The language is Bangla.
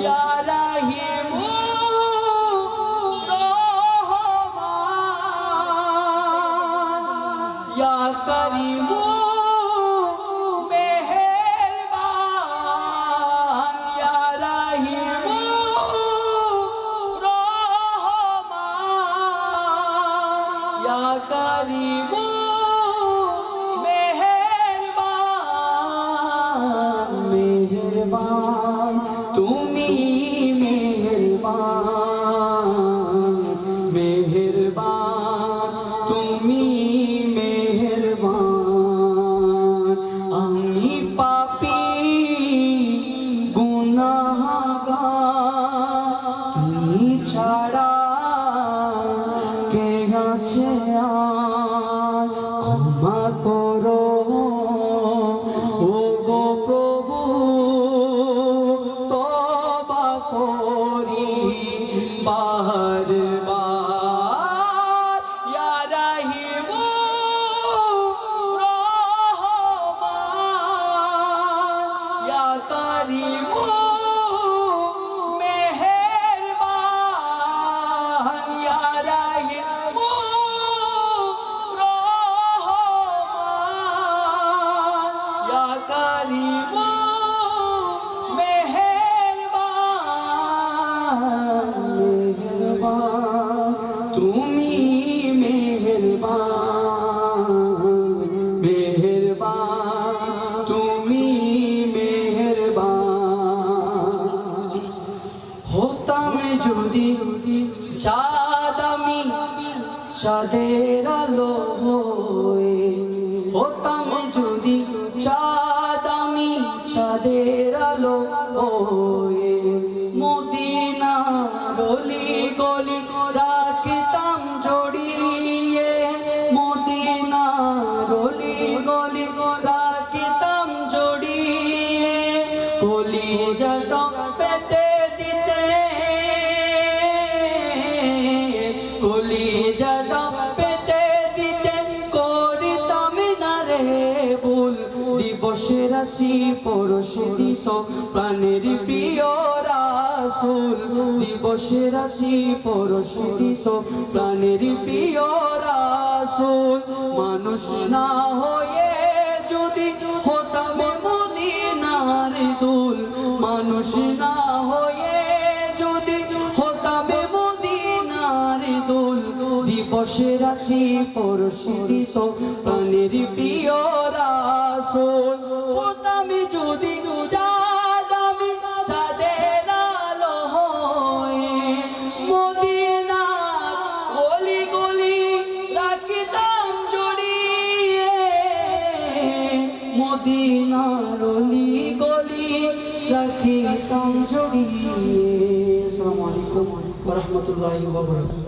ইয়া রাহিম রহমান ইয়া করিম মেহেরবান ইয়া রাহিম রহমান ইয়া করিম তুমি মেহেরবান মেহেরবান তুমি মেহেরবান আমি পাপী গুনাহগার তুমি ছাড়া কে আছে আর ক্ষমা করো बार बार या रहीम रहमान या करीम मेहरबान या रहीम रहमान या करीम তুমি মেহেরবান মেহেরবান তুমি মেহেরবান হতাম যদি চাঁদ আমি চাঁদের আলো হয়ে হতাম যদি চাঁদ আমি চাঁদের আলো হয়ে মদিনা গলি গলি রাখতাম জড়িয়ে মদিনা গলি গলি রাখতাম জড়িয়ে কলিজাটা পেতে দিতে কলিজাটা পেতে দিতে করিতাম না রে ভুল দিবসে রাশি পরশে দিত প্রাণের প্রিয় রাসূল দিবসে রাশি পরশে দিত প্রাণের প্রিয় রাসূল মানুষ না হয়ে যদি হতাম মদিনার দুল মানুষ না হয়ে যদি হতাম মদিনার দুল দিবসে রাশি পরশে দিত প্রাণের প্রিয় রাসূল হতাম যদি মদিনার অলি গলি রাখিতাম জড়িয়ে। আসসালামু আলাইকুম ওয়া রাহমাতুল্লাহি ওয়া বারাকাতুহু।